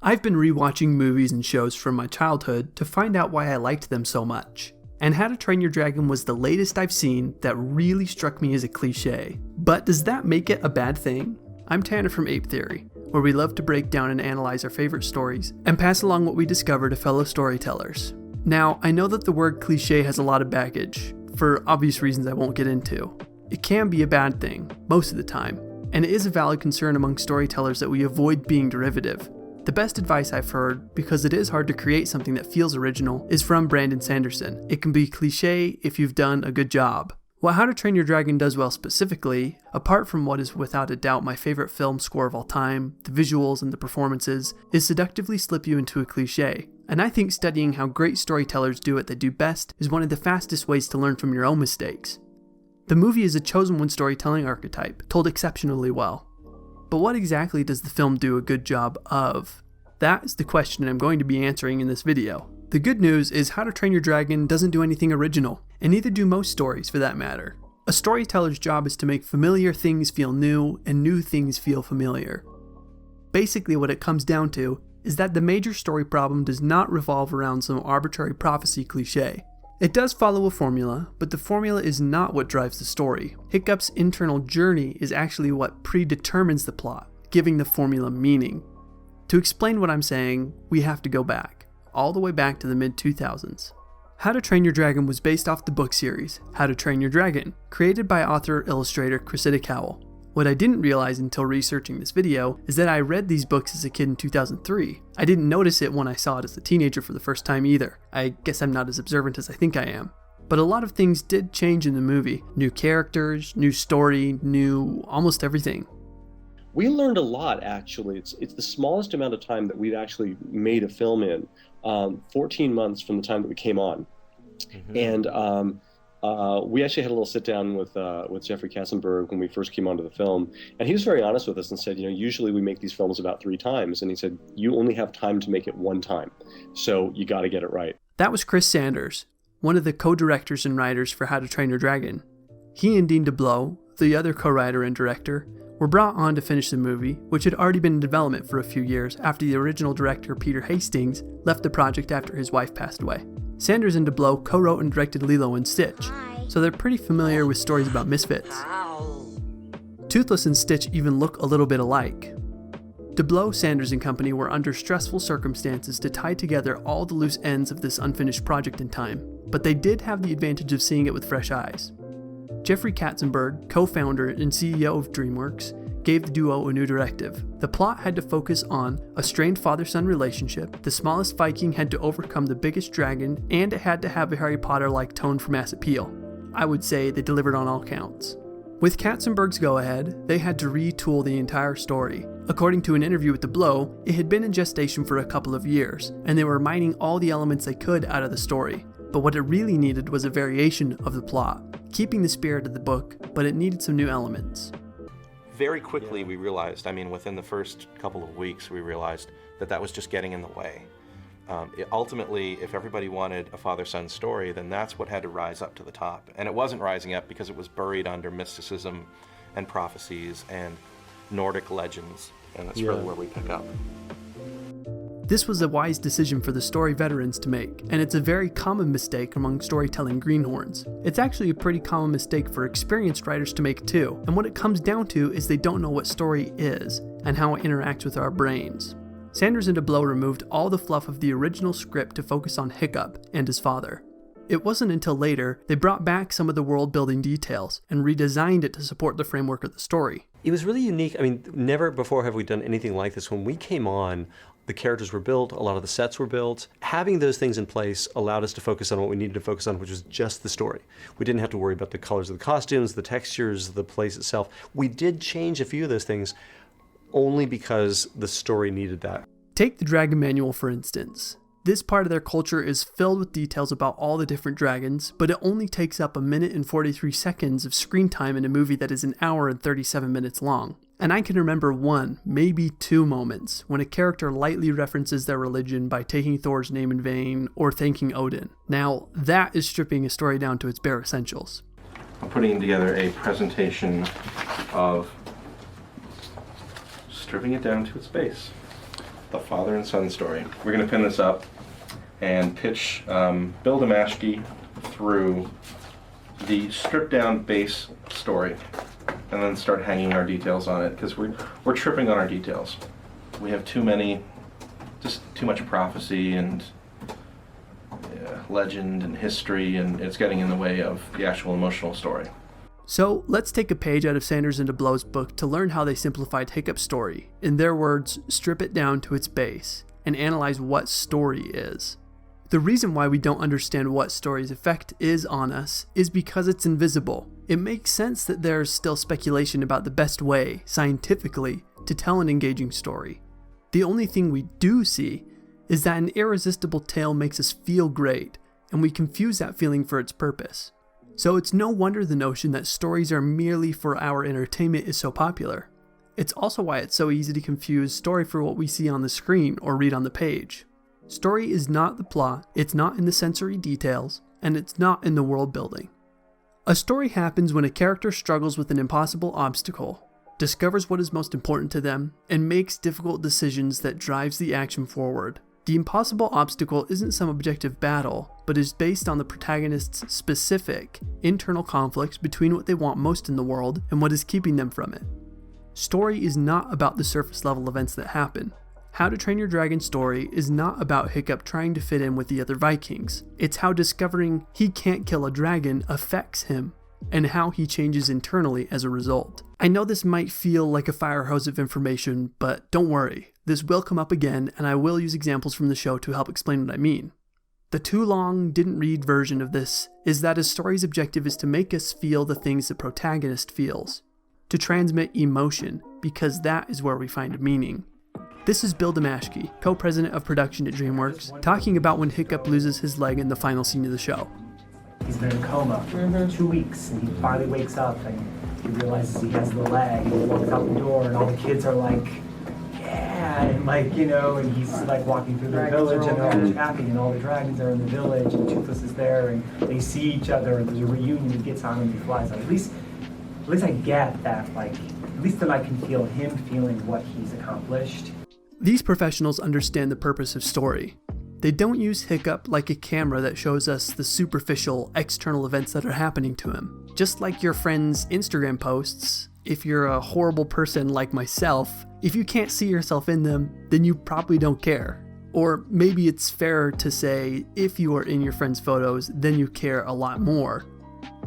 I've been rewatching movies and shows from my childhood to find out why I liked them so much. And How to Train Your Dragon was the latest I've seen that really struck me as a cliche. But does that make it a bad thing? I'm Tanner from Ape Theory, where we love to break down and analyze our favorite stories and pass along what we discover to fellow storytellers. Now, I know that the word cliche has a lot of baggage, for obvious reasons I won't get into. It can be a bad thing, most of the time, and it is a valid concern among storytellers that we avoid being derivative. The best advice I've heard, because it is hard to create something that feels original, is from Brandon Sanderson. It can be cliche if you've done a good job. What How to Train Your Dragon does well specifically, apart from what is without a doubt my favorite film score of all time, the visuals and the performances, is seductively slip you into a cliche. And I think studying how great storytellers do what they do best is one of the fastest ways to learn from your own mistakes. The movie is a chosen one storytelling archetype, told exceptionally well. But what exactly does the film do a good job of? That is the question I'm going to be answering in this video. The good news is How to Train Your Dragon doesn't do anything original, and neither do most stories for that matter. A storyteller's job is to make familiar things feel new and new things feel familiar. Basically what it comes down to is that the major story problem does not revolve around some arbitrary prophecy cliche. It does follow a formula, but the formula is not what drives the story. Hiccup's internal journey is actually what predetermines the plot, giving the formula meaning. To explain what I'm saying, we have to go back, all the way back to the mid-2000s. How to Train Your Dragon was based off the book series, How to Train Your Dragon, created by author-illustrator Cressida Cowell. What I didn't realize until researching this video is that I read these books as a kid in 2003. I didn't notice it when I saw it as a teenager for the first time either. I guess I'm not as observant as I think I am. But a lot of things did change in the movie. New characters, new story, new almost everything. We learned a lot, actually. It's the smallest amount of time that we've actually made a film in, 14 months from the time that we came on. Mm-hmm. And we actually had a little sit down with Jeffrey Katzenberg when we first came onto the film, and he was very honest with us and said, usually we make these films about 3 times, and he said, you only have time to make it 1 time, so you got to get it right. That was Chris Sanders, one of the co-directors and writers for How to Train Your Dragon. He and Dean DeBlow, the other co-writer and director, were brought on to finish the movie, which had already been in development for a few years after the original director Peter Hastings left the project after his wife passed away. Sanders and DeBlow co-wrote and directed Lilo and Stitch, so they're pretty familiar with stories about misfits. Toothless and Stitch even look a little bit alike. DeBlow, Sanders and company were under stressful circumstances to tie together all the loose ends of this unfinished project in time, but they did have the advantage of seeing it with fresh eyes. Jeffrey Katzenberg, co-founder and CEO of DreamWorks, gave the duo a new directive. The plot had to focus on a strained father-son relationship, the smallest Viking had to overcome the biggest dragon, and it had to have a Harry Potter-like tone for mass appeal. I would say they delivered on all counts. With Katzenberg's go-ahead, they had to retool the entire story. According to an interview with DeBlow, it had been in gestation for a couple of years, and they were mining all the elements they could out of the story. But what it really needed was a variation of the plot, keeping the spirit of the book, but it needed some new elements. Very quickly we realized, within the first couple of weeks, we realized that was just getting in the way. Ultimately, if everybody wanted a father-son story, then that's what had to rise up to the top. And it wasn't rising up because it was buried under mysticism and prophecies and Nordic legends, and that's really where we pick up. This was a wise decision for the story veterans to make, and it's a very common mistake among storytelling greenhorns. It's actually a pretty common mistake for experienced writers to make too, and what it comes down to is they don't know what story is, and how it interacts with our brains. Sanders and DeBlow removed all the fluff of the original script to focus on Hiccup and his father. It wasn't until later they brought back some of the world-building details and redesigned it to support the framework of the story. It was really unique. Never before have we done anything like this. When we came on, the characters were built, a lot of the sets were built. Having those things in place allowed us to focus on what we needed to focus on, which was just the story. We didn't have to worry about the colors of the costumes, the textures, the place itself. We did change a few of those things only because the story needed that. Take the Dragon Manual for instance. This part of their culture is filled with details about all the different dragons, but it only takes up 1 minute and 43 seconds of screen time in a movie that is 1 hour and 37 minutes long. And I can remember 1, maybe 2 moments when a character lightly references their religion by taking Thor's name in vain or thanking Odin. Now, that is stripping a story down to its bare essentials. I'm putting together a presentation of stripping it down to its base. the father and son story. We're going to pin this up and pitch Bill Damashki through the stripped down base story, and then start hanging our details on it, because we're tripping on our details. We have too much prophecy and legend and history, and it's getting in the way of the actual emotional story. So let's take a page out of Sanders and DeBlow's book to learn how they simplified Hiccup's story. In their words, strip it down to its base and analyze what story is. The reason why we don't understand what story's effect is on us is because it's invisible. It makes sense that there's still speculation about the best way, scientifically, to tell an engaging story. The only thing we do see is that an irresistible tale makes us feel great, and we confuse that feeling for its purpose. So it's no wonder the notion that stories are merely for our entertainment is so popular. It's also why it's so easy to confuse story for what we see on the screen or read on the page. Story is not the plot, it's not in the sensory details, and it's not in the world building. A story happens when a character struggles with an impossible obstacle, discovers what is most important to them, and makes difficult decisions that drives the action forward. The impossible obstacle isn't some objective battle, but is based on the protagonist's specific, internal conflict between what they want most in the world and what is keeping them from it. Story is not about the surface level events that happen. How to Train Your Dragon story is not about Hiccup trying to fit in with the other Vikings. It's how discovering he can't kill a dragon affects him, and how he changes internally as a result. I know this might feel like a fire hose of information, but don't worry. This will come up again, and I will use examples from the show to help explain what I mean. The too long, didn't read version of this is that a story's objective is to make us feel the things the protagonist feels. To transmit emotion, because that is where we find meaning. This is Bill Damashki, co-president of production at DreamWorks, talking about when Hiccup loses his leg in the final scene of the show. He's been in a coma for 2 weeks, and he finally wakes up and he realizes he has the leg, and he walks out the door, and all the kids are like, yeah, and and he's like walking through the village, and they're all happy, and all the dragons are in the village, and Toothless is there, and they see each other, and there's a reunion. He gets on and he flies on. At least I get that, at least then I can feel him feeling what he's accomplished. These professionals understand the purpose of story. They don't use Hiccup like a camera that shows us the superficial, external events that are happening to him. Just like your friend's Instagram posts, if you're a horrible person like myself, if you can't see yourself in them, then you probably don't care. Or maybe it's fairer to say, if you are in your friend's photos, then you care a lot more.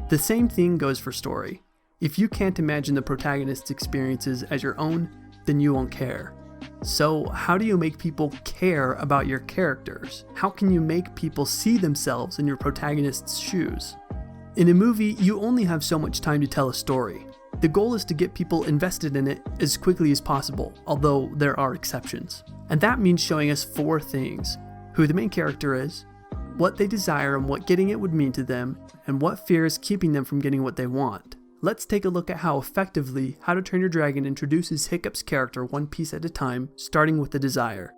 The same thing goes for story. If you can't imagine the protagonist's experiences as your own, then you won't care. So how do you make people care about your characters? How can you make people see themselves in your protagonist's shoes? In a movie, you only have so much time to tell a story. The goal is to get people invested in it as quickly as possible, although there are exceptions. And that means showing us 4 things: who the main character is, what they desire and what getting it would mean to them, and what fear is keeping them from getting what they want. Let's take a look at how effectively How to Train Your Dragon introduces Hiccup's character one piece at a time, starting with the desire.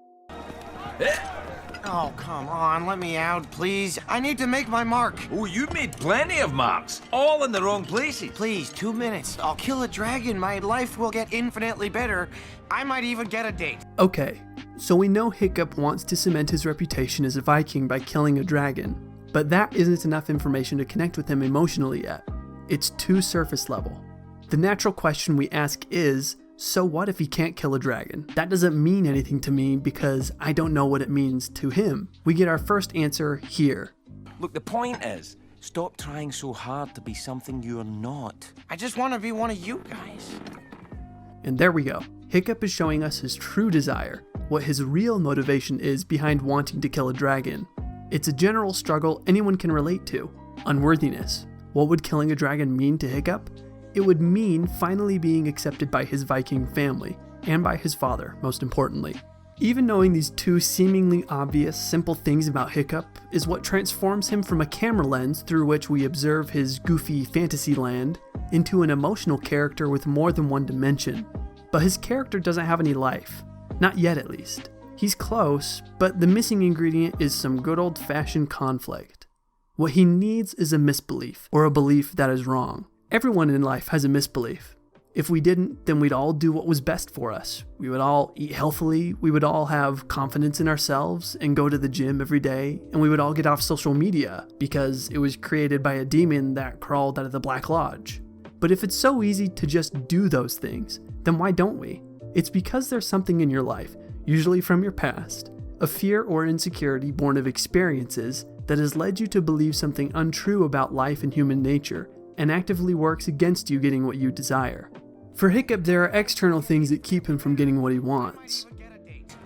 Oh, come on, let me out, please. I need to make my mark. Oh, you've made plenty of marks, all in the wrong places. Please, 2 minutes. I'll kill a dragon. My life will get infinitely better. I might even get a date. Okay, so we know Hiccup wants to cement his reputation as a Viking by killing a dragon, but that isn't enough information to connect with him emotionally yet. It's too surface level. The natural question we ask is, so what if he can't kill a dragon? That doesn't mean anything to me because I don't know what it means to him. We get our first answer here. Look, the point is, stop trying so hard to be something you're not. I just want to be one of you guys. And there we go. Hiccup is showing us his true desire, what his real motivation is behind wanting to kill a dragon. It's a general struggle anyone can relate to: unworthiness. What would killing a dragon mean to Hiccup? It would mean finally being accepted by his Viking family, and by his father, most importantly. Even knowing these 2 seemingly obvious, simple things about Hiccup is what transforms him from a camera lens through which we observe his goofy fantasy land into an emotional character with more than one dimension. But his character doesn't have any life. Not yet, at least. He's close, but the missing ingredient is some good old-fashioned conflict. What he needs is a misbelief, or a belief that is wrong. Everyone in life has a misbelief. If we didn't, then we'd all do what was best for us. We would all eat healthily, we would all have confidence in ourselves and go to the gym every day, and we would all get off social media because it was created by a demon that crawled out of the Black Lodge. But if it's so easy to just do those things, then why don't we? It's because there's something in your life, usually from your past, a fear or insecurity born of experiences that has led you to believe something untrue about life and human nature, and actively works against you getting what you desire. For Hiccup, there are external things that keep him from getting what he wants.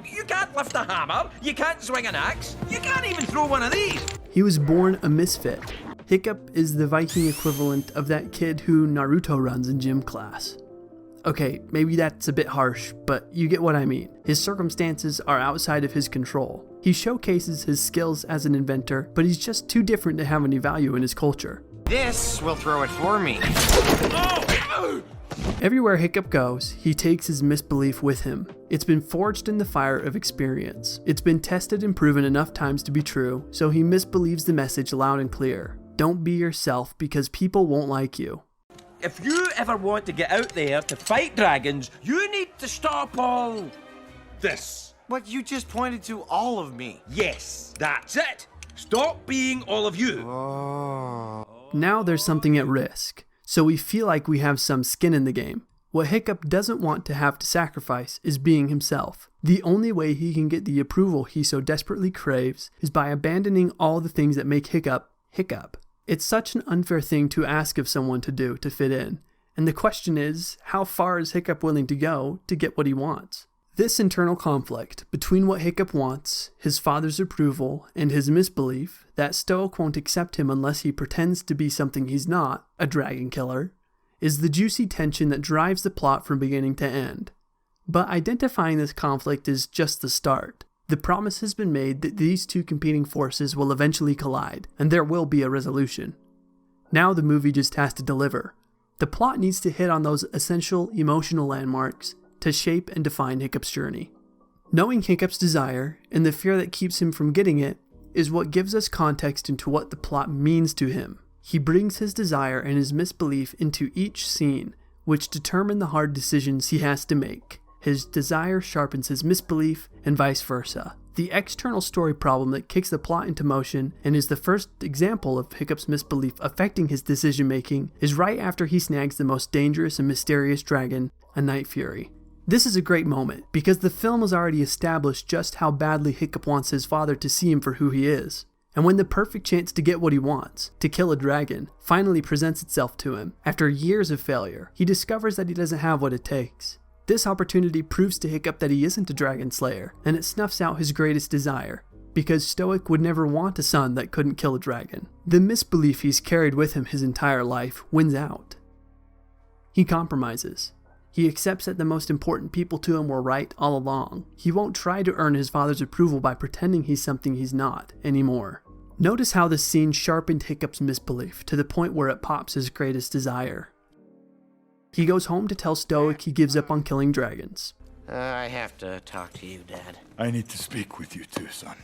You can't lift a hammer, you can't swing an axe, you can't even throw one of these. He was born a misfit. Hiccup is the Viking equivalent of that kid who Naruto runs in gym class. Okay, maybe that's a bit harsh, but you get what I mean. His circumstances are outside of his control. He showcases his skills as an inventor, but he's just too different to have any value in his culture. This will throw it for me. Everywhere Hiccup goes, he takes his misbelief with him. It's been forged in the fire of experience. It's been tested and proven enough times to be true, so he misbelieves the message loud and clear. Don't be yourself because people won't like you. If you ever want to get out there to fight dragons, you need to stop all this. But you just pointed to all of me. Yes, that's it. Stop being all of you. Now there's something at risk, so we feel like we have some skin in the game. What Hiccup doesn't want to have to sacrifice is being himself. The only way he can get the approval he so desperately craves is by abandoning all the things that make Hiccup, Hiccup. It's such an unfair thing to ask of someone to do to fit in, and the question is, how far is Hiccup willing to go to get what he wants? This internal conflict between what Hiccup wants, his father's approval, and his misbelief that Stoic won't accept him unless he pretends to be something he's not, a dragon killer, is the juicy tension that drives the plot from beginning to end. But identifying this conflict is just the start. The promise has been made that these two competing forces will eventually collide, and there will be a resolution. Now the movie just has to deliver. The plot needs to hit on those essential emotional landmarks to shape and define Hiccup's journey. Knowing Hiccup's desire, and the fear that keeps him from getting it, is what gives us context into what the plot means to him. He brings his desire and his misbelief into each scene, which determine the hard decisions he has to make. His desire sharpens his misbelief, and vice versa. The external story problem that kicks the plot into motion and is the first example of Hiccup's misbelief affecting his decision making is right after he snags the most dangerous and mysterious dragon, a Night Fury. This is a great moment, because the film has already established just how badly Hiccup wants his father to see him for who he is. And when the perfect chance to get what he wants, to kill a dragon, finally presents itself to him, after years of failure, he discovers that he doesn't have what it takes. This opportunity proves to Hiccup that he isn't a dragon slayer, and it snuffs out his greatest desire, because Stoic would never want a son that couldn't kill a dragon. The misbelief he's carried with him his entire life wins out. He compromises. He accepts that the most important people to him were right all along. He won't try to earn his father's approval by pretending he's something he's not anymore. Notice how this scene sharpened Hiccup's misbelief to the point where it pops his greatest desire. He goes home to tell Stoic he gives up on killing dragons. I have to talk to you, Dad. I need to speak with you too, son.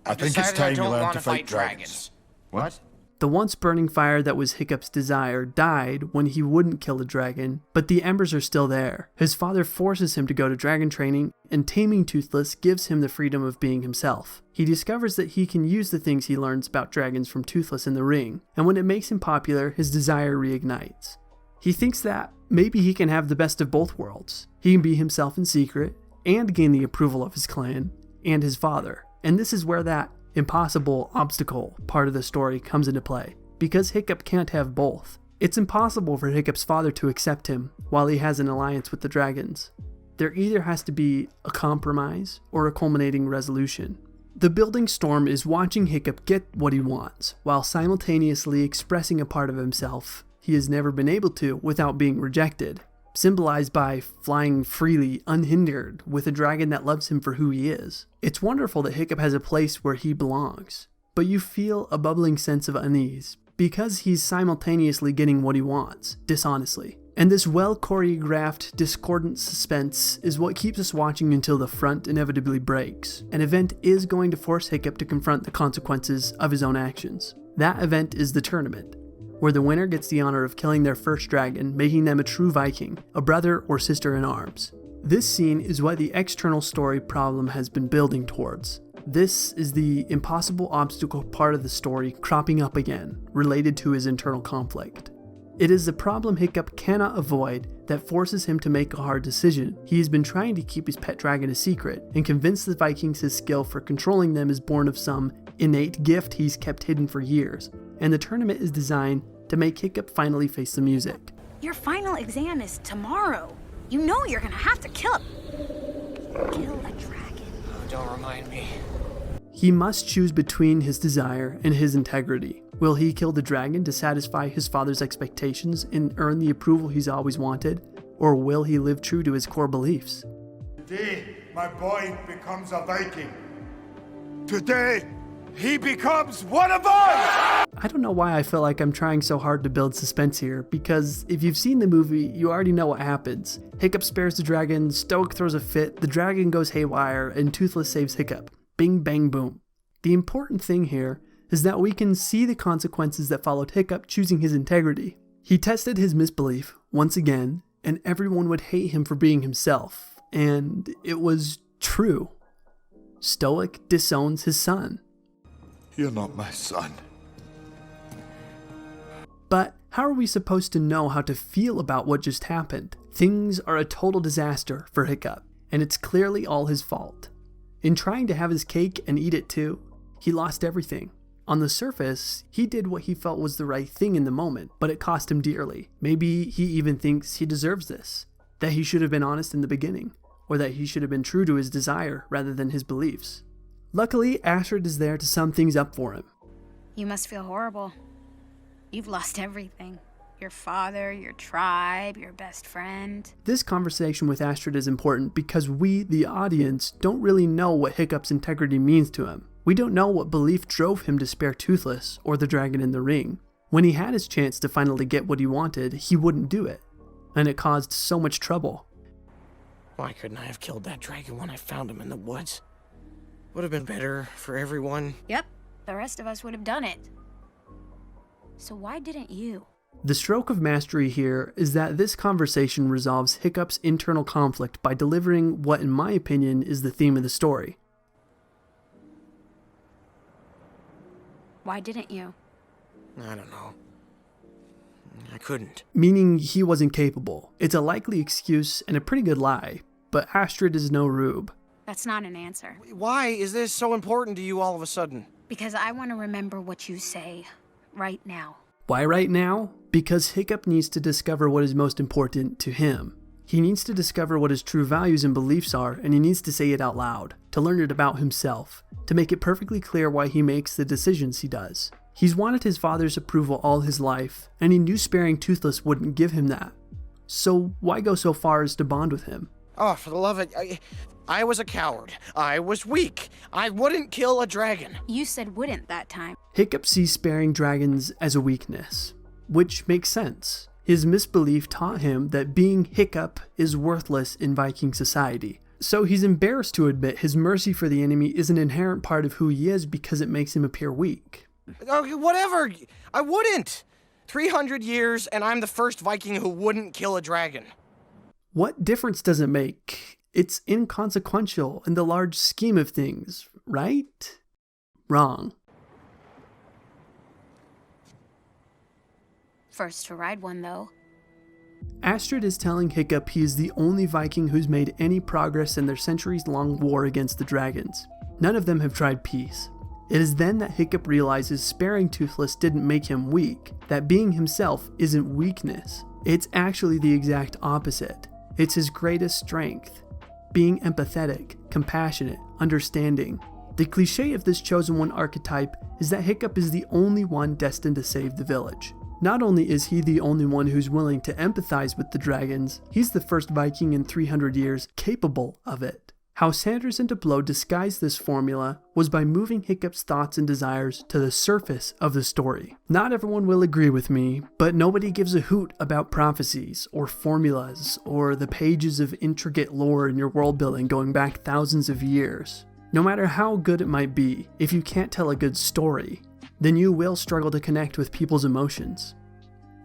I think it's time you learn to fight dragons. What? The once burning fire that was Hiccup's desire died when he wouldn't kill a dragon, but the embers are still there. His father forces him to go to dragon training, and taming Toothless gives him the freedom of being himself. He discovers that he can use the things he learns about dragons from Toothless in the ring, and when it makes him popular, his desire reignites. He thinks that maybe he can have the best of both worlds. He can be himself in secret, and gain the approval of his clan, and his father. And this is where that impossible obstacle part of the story comes into play, because Hiccup can't have both. It's impossible for Hiccup's father to accept him while he has an alliance with the dragons. There either has to be a compromise or a culminating resolution. The building storm is watching Hiccup get what he wants, while simultaneously expressing a part of himself he has never been able to without being rejected, symbolized by flying freely, unhindered, with a dragon that loves him for who he is. It's wonderful that Hiccup has a place where he belongs, but you feel a bubbling sense of unease, because he's simultaneously getting what he wants, dishonestly. And this well-choreographed, discordant suspense is what keeps us watching until the front inevitably breaks. An event is going to force Hiccup to confront the consequences of his own actions. That event is the tournament. where the winner gets the honor of killing their first dragon, making them a true Viking, a brother or sister in arms. This scene is what the external story problem has been building towards. This is the impossible obstacle part of the story cropping up again, related to his internal conflict. It is the problem Hiccup cannot avoid that forces him to make a hard decision. He has been trying to keep his pet dragon a secret and convince the Vikings his skill for controlling them is born of some innate gift he's kept hidden for years, and the tournament is designed to make Hiccup finally face the music. Your final exam is tomorrow. You know you're gonna have to kill a dragon. Oh, don't remind me. He must choose between his desire and his integrity. Will he kill the dragon to satisfy his father's expectations and earn the approval he's always wanted? Or will he live true to his core beliefs? Today, my boy becomes a Viking. Today, he becomes one of us! I don't know why I feel like I'm trying so hard to build suspense here, because if you've seen the movie, you already know what happens. Hiccup spares the dragon, Stoic throws a fit, the dragon goes haywire, and Toothless saves Hiccup. Bing, bang, boom. The important thing here is that we can see the consequences that followed Hiccup choosing his integrity. He tested his misbelief once again, and everyone would hate him for being himself. And it was true. Stoic disowns his son. You're not my son. But how are we supposed to know how to feel about what just happened? Things are a total disaster for Hiccup, and it's clearly all his fault. In trying to have his cake and eat it too, he lost everything. On the surface, he did what he felt was the right thing in the moment, but it cost him dearly. Maybe he even thinks he deserves this, that he should have been honest in the beginning, or that he should have been true to his desire rather than his beliefs. Luckily, Astrid is there to sum things up for him. You must feel horrible. You've lost everything. Your father, your tribe, your best friend. This conversation with Astrid is important because we, the audience, don't really know what Hiccup's integrity means to him. We don't know what belief drove him to spare Toothless or the dragon in the ring. When he had his chance to finally get what he wanted, he wouldn't do it. And it caused so much trouble. Why couldn't I have killed that dragon when I found him in the woods? Would have been better for everyone. Yep, the rest of us would have done it. So why didn't you? The stroke of mastery here is that this conversation resolves Hiccup's internal conflict by delivering what, in my opinion, is the theme of the story. Why didn't you? I don't know. I couldn't. Meaning he wasn't capable. It's a likely excuse and a pretty good lie, but Astrid is no rube. That's not an answer. Why is this so important to you all of a sudden? Because I want to remember what you say right now. Why right now? Because Hiccup needs to discover what is most important to him. He needs to discover what his true values and beliefs are, and he needs to say it out loud, to learn it about himself, to make it perfectly clear why he makes the decisions he does. He's wanted his father's approval all his life, and he knew sparing Toothless wouldn't give him that. So why go so far as to bond with him? Oh, for the love of it, I was a coward. I was weak. I wouldn't kill a dragon. You said wouldn't that time. Hiccup sees sparing dragons as a weakness, which makes sense. His misbelief taught him that being Hiccup is worthless in Viking society. So he's embarrassed to admit his mercy for the enemy is an inherent part of who he is because it makes him appear weak. Okay, whatever. I wouldn't. 300 years and I'm the first Viking who wouldn't kill a dragon. What difference does it make? It's inconsequential in the large scheme of things, right? Wrong. First to ride one, though. Astrid is telling Hiccup he is the only Viking who's made any progress in their centuries-long war against the dragons. None of them have tried peace. It is then that Hiccup realizes sparing Toothless didn't make him weak, that being himself isn't weakness. It's actually the exact opposite. It's his greatest strength. Being empathetic, compassionate, understanding. The cliche of this chosen one archetype is that Hiccup is the only one destined to save the village. Not only is he the only one who's willing to empathize with the dragons, he's the first Viking in 300 years capable of it. How Sanders and Diplo disguised this formula was by moving Hiccup's thoughts and desires to the surface of the story. Not everyone will agree with me, but nobody gives a hoot about prophecies, or formulas, or the pages of intricate lore in your world building going back thousands of years. No matter how good it might be, if you can't tell a good story, then you will struggle to connect with people's emotions.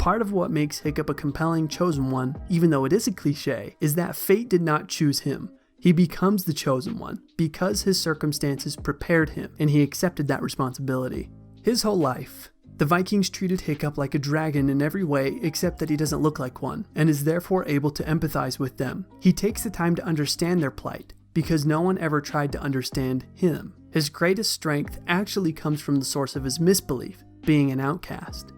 Part of what makes Hiccup a compelling chosen one, even though it is a cliche, is that fate did not choose him. He becomes the chosen one because his circumstances prepared him and he accepted that responsibility. His whole life, the Vikings treated Hiccup like a dragon in every way except that he doesn't look like one, and is therefore able to empathize with them. He takes the time to understand their plight, because no one ever tried to understand him. His greatest strength actually comes from the source of his misbelief, being an outcast.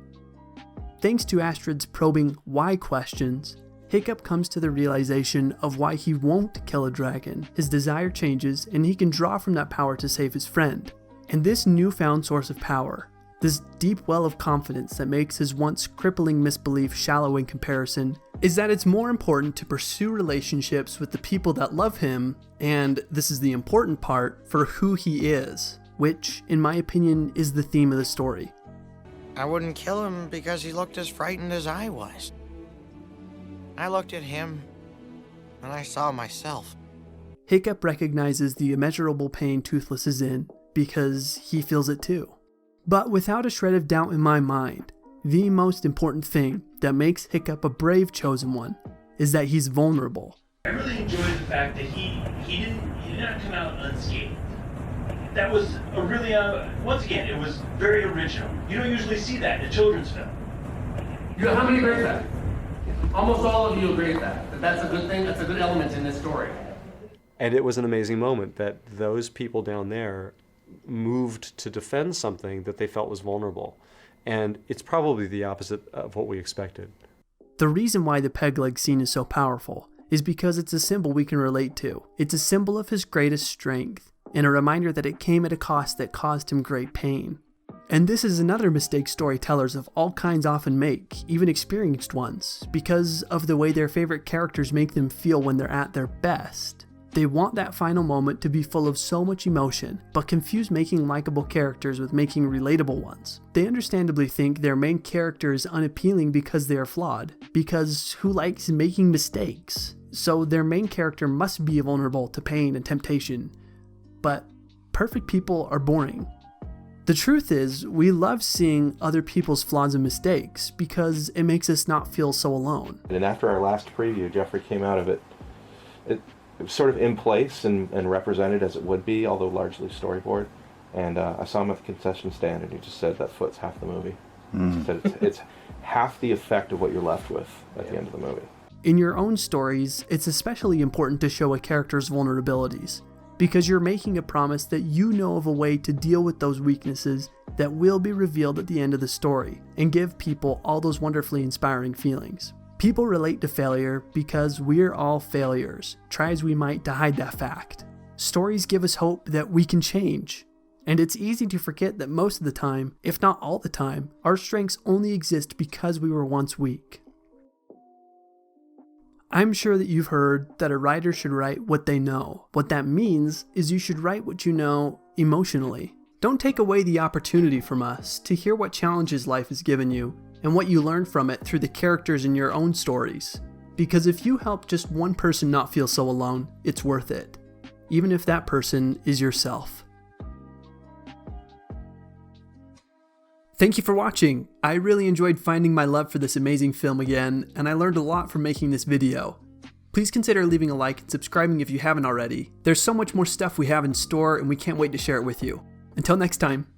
Thanks to Astrid's probing why questions, Hiccup comes to the realization of why he won't kill a dragon. His desire changes, and he can draw from that power to save his friend. And this newfound source of power, this deep well of confidence that makes his once crippling misbelief shallow in comparison, is that it's more important to pursue relationships with the people that love him, and this is the important part, for who he is, which, in my opinion, is the theme of the story. I wouldn't kill him because he looked as frightened as I was. I looked at him, and I saw myself. Hiccup recognizes the immeasurable pain Toothless is in, because he feels it too. But without a shred of doubt in my mind, the most important thing that makes Hiccup a brave chosen one is that he's vulnerable. I really enjoyed the fact that he did not come out unscathed. That was a really, once again, it was very original. You don't usually see that in a children's film. How many agree with that? Almost all of you agree with that. That's a good thing, that's a good element in this story. And it was an amazing moment that those people down there moved to defend something that they felt was vulnerable. And it's probably the opposite of what we expected. The reason why the peg leg scene is so powerful is because it's a symbol we can relate to. It's a symbol of his greatest strength, and a reminder that it came at a cost that caused him great pain. And this is another mistake storytellers of all kinds often make, even experienced ones, because of the way their favorite characters make them feel when they're at their best. They want that final moment to be full of so much emotion, but confuse making likable characters with making relatable ones. They understandably think their main character is unappealing because they are flawed, because who likes making mistakes? So their main character must be vulnerable to pain and temptation. But perfect people are boring. The truth is, we love seeing other people's flaws and mistakes because it makes us not feel so alone. And after our last preview, Jeffrey came out of it was sort of in place and represented as it would be, although largely storyboard. And I saw him at the concession stand, and he just said that foot's half the movie. He said it's half the effect of what you're left with at the end of the movie. In your own stories, it's especially important to show a character's vulnerabilities, because you're making a promise that you know of a way to deal with those weaknesses that will be revealed at the end of the story, and give people all those wonderfully inspiring feelings. People relate to failure because we're all failures, try as we might to hide that fact. Stories give us hope that we can change, and it's easy to forget that most of the time, if not all the time, our strengths only exist because we were once weak. I'm sure that you've heard that a writer should write what they know. What that means is you should write what you know emotionally. Don't take away the opportunity from us to hear what challenges life has given you and what you learn from it through the characters in your own stories. Because if you help just one person not feel so alone, it's worth it, even if that person is yourself. Thank you for watching. I really enjoyed finding my love for this amazing film again, and I learned a lot from making this video. Please consider leaving a like and subscribing if you haven't already. There's so much more stuff we have in store, and we can't wait to share it with you. Until next time.